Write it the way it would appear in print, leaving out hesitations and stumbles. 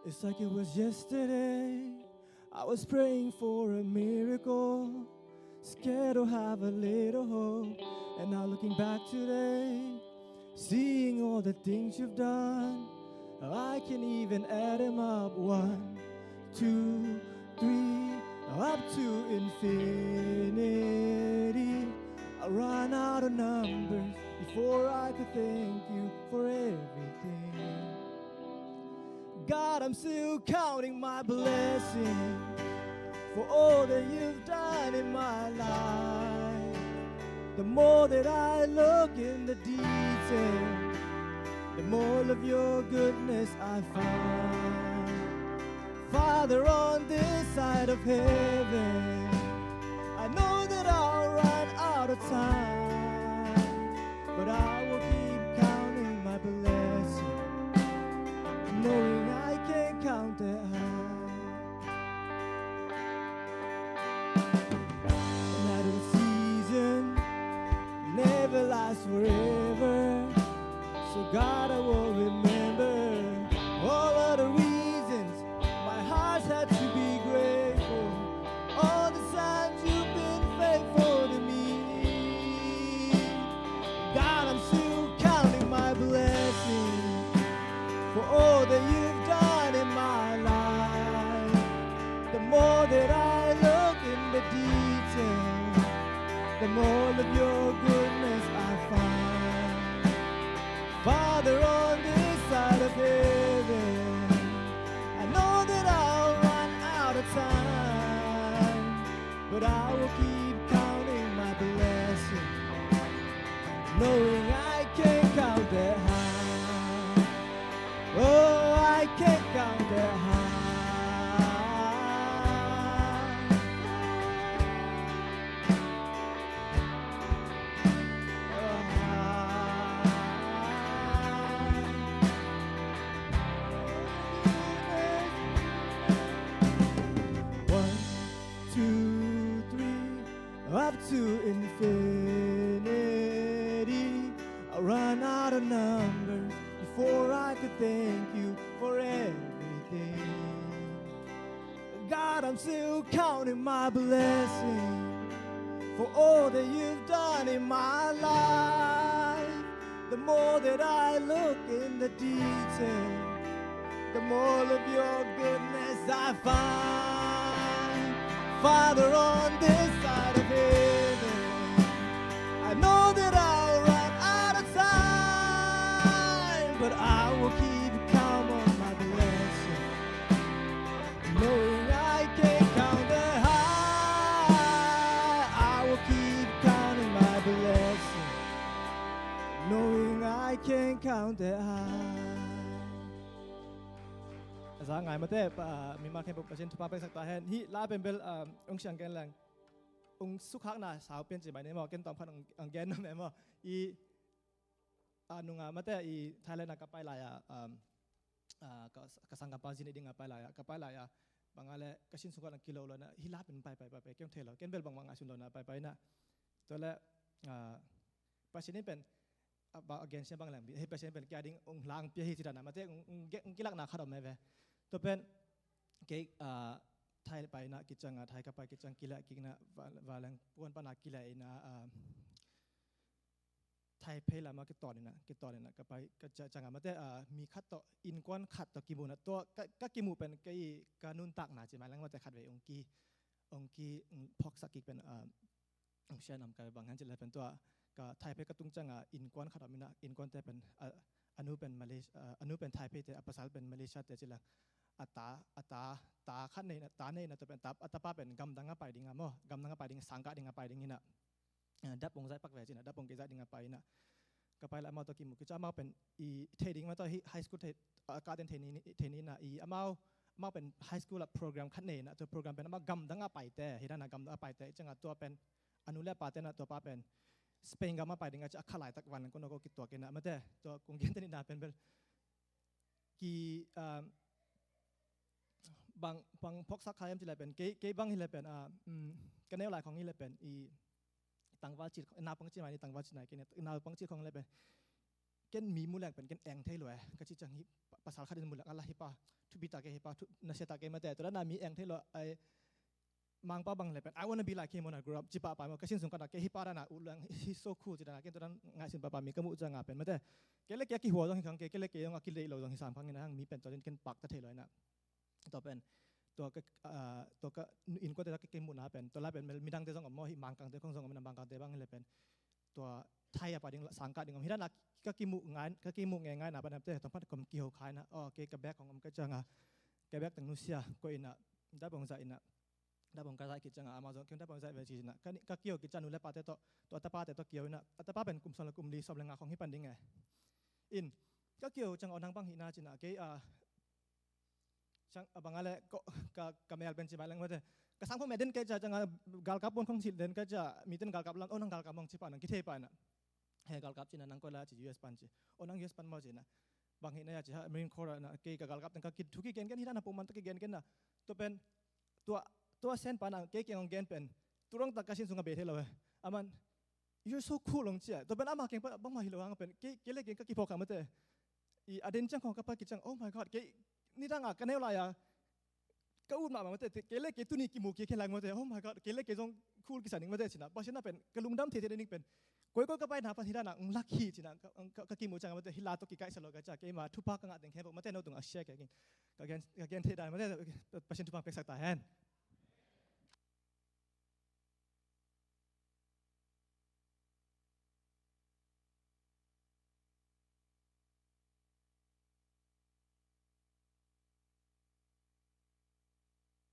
It's like it was yesterday. I was praying for a miracle, scared to have a little hope. And now looking back today, seeing all the things you've done, I can even add them up. 1, 2, 3, up to infinity. I run out of numbers before I could thank you for everything. God, I'm still counting my blessings for all that you've done in my life. The more that I look in the detail, the more of your goodness I find. Father, on this side of heaven, I know that I'll run out of time, but I will keep counting my blessings, knowing I can't count that high. Another season never lasts forever, so God, I will remember all of the reasons my heart had to be grateful. All the times you've been faithful to me. God, I'm still counting my blessings for all that you've done in my life. The more that I look in the detail, the more of your goodness I find. Father, on this side of heaven, I know that I'll run out of time, but I will keep counting my blessings, knowing I can't count that high. Oh, I can't count that high. One, two, three, up to infinity. I run out of numbers before I could thank you for everything. God, I'm still counting my blessings for all that you've done in my life. The more that I look in the detail, the more of your goodness I find. Father, on this side of heaven, I know that I'll run out of time, but I will keep count on my blessing, knowing I can't count that high. I will keep counting my blessing, knowing I can't count that high. Sa ngai mate mi ma khem pa chen thupa pe sak ta hen hi la pen bel ong siang ken lang ong sukhak na sao pen chi bai ne mo ken tom khan ong gen no me mo I anunga mate I Thailand ka pai la ya ka sang ka pa jin ding pa la ya ka pai la ya bangale ka sin sukha na kilo lo na hi la pen pai ken thelo ken bel bang mang asun lo na pai na to le pa sin pen ba again siang bang lang hi pa sin pen kya ding ong lang pi hi ti na mate ong kilak na khadom me ve to pen ke Thai pai na ki changa Thai ka pai ki chang kila ki na walang puan pa na kila ina Thai pe la ma ki ton na ka pai ka changa mate mi khat to in kwan khat to ki mu na to ka ki mu pen ke ka nun tak na chi ma lang mate khat ve ong ki phok sak ki pen ong sia nam ka bang han chi la pen to ka Thai pe ka tung changa in kwan khat mi na in kwan te pen anu pen Malaysia anu pen Thai pe te apasal pen Malaysia te chi la ata khat nei na ta nei na to pen tap atapa pen gam danga pai dinga mo gam danga pai ding sangka dinga pai ding ina dap ong zai pak ve china dap ong ke zai dinga pai na ka pai la ma to ki mu ki cha ma pen I thading ma to high school ka den theni na I ma pen high school program khat nei na to program pen ma gam danga pai te hi na gam danga pai te changa to pen anu le pa te na to pa pen Spain gam ma pai dinga cha khalai tak wan ko no ko ki to ke na ma te to kong gen tani na pen bel ki bangพกซักขายที่ไรเป็นเกบังที่ไรเป็นกันแนวหลายของที่ไรเป็นต่างว่าจิตนาปังจิตหมายต่างว่าจิตไหนกันเนี่ยนาปังจิตของไรเป็นกันมีมูแรงเป็นกันแองเทลวยก็จิตจังฮิ ภาษาขัดมุลอะไรฮิปะทุบิตาเกฮิปะทุนัชตาเกมาแต่ตัวนั้นมีเองที่เราไอมังป้าบังเลยเป็น I wanna be like him when I grow up จิปะไปมันก็สิ้นสุดกันเกฮิปะนะอุลัง he's so cool จิตนาเกตัวนั้นง่ายสินปะปามีก็มุ่งจะงาเป็นมาแต่เกเล็กเกกี่หัวต้องขังเกเล็กเกต้องกิเลสเราต้อง3 ครั้งนี่นะมีเป็นตัวนี้กันปักตะเทเลยนะต่อเป็นตัวก็อินก็แต่ก็เกมุนะเป็นตัวแรกเป็นมีดังเตะสองกับมอหิมังกังเตะของสองกับมันบังกังเตะบ้างเลยเป็นตัวไทยอะปะดิ่งสังกัดดิ่งของฮิดานักก็กิมุง่ายก็กิมุง่ายนะปะนั่นเตะต้องพัดกับเกี่ยวขายนะอ๋อเกกับแบกของมันก็จะงาเกแบกตั้งนุเซียก็อินะได้บงใจอินะได้บงกระจายกิจงา Amazon คิดได้บงใจเวจีนะก็เกี่ยวกิจนุเล่ปะเตะตัวอัตปาเตะตัวเกี่ยวนะอัตปาเป็นกลุ่มสองกลุ่มดีสอบแรงงานของฮิปันดิ่งไงอินก็เกี่ยวจังเอานางบังหินาจินะเกช่างบางอะไรก็ไม่เอาเป็นจีบอะไรงั้นแต่ก็สังพวกแม่เด่นก็จะจังกาลกับปนของสิเด่นก็จะมีเด่นกาลกับลังนังกาลกับมองจีปานังคิดเทปานะเฮกาลกับจีนังก็ละจี US ปันจีนัง US ปันมาจีนะบางทีเนี่ยจีฮะ Marine Corps นะเกกาลกับตั้งก็คิดทุกเกณฑ์กันที่นั่นนะพวกมันตั้งเกณฑ์กันนะตัวเป็นตัวเส้นปานังเกย์ของเกณฑ์เป็นตัวรองตักกระชินสุงกับเบทเฮลเลยอามัน you're so cool ลงจีตัวเป็นอามาเก่งปะบ้างมาฮิโลฮังเป็นเกย์เล็กเก่งก็กี่พอกันมาเตะอีอเดนจังของกับปากิจัง oh my god เกนี่ตั้งกันเท่าไรอะก็อุดมาแบบเตะเกล็กเกตุนี่กิมูเกเคลังมาเตะ oh my god เกล็กเกจงคูลกิสันนิงมาเตะชินะเพราะฉะนั้นเป็นกระลุงดำเทเทนิงเป็นก้อยก็ไปหาพันธิดานังลักขี้ชินะก็กิมูจังมาเตะฮิลาโตกิไกสโลกาจากเกมาทุพากังอัดเดงแค่บอกมาเตะโนตุงอาเชียแกกินก็แกนเทได้มาเตะเพราะฉะนั้นทุพาเป็กสักตาแฮน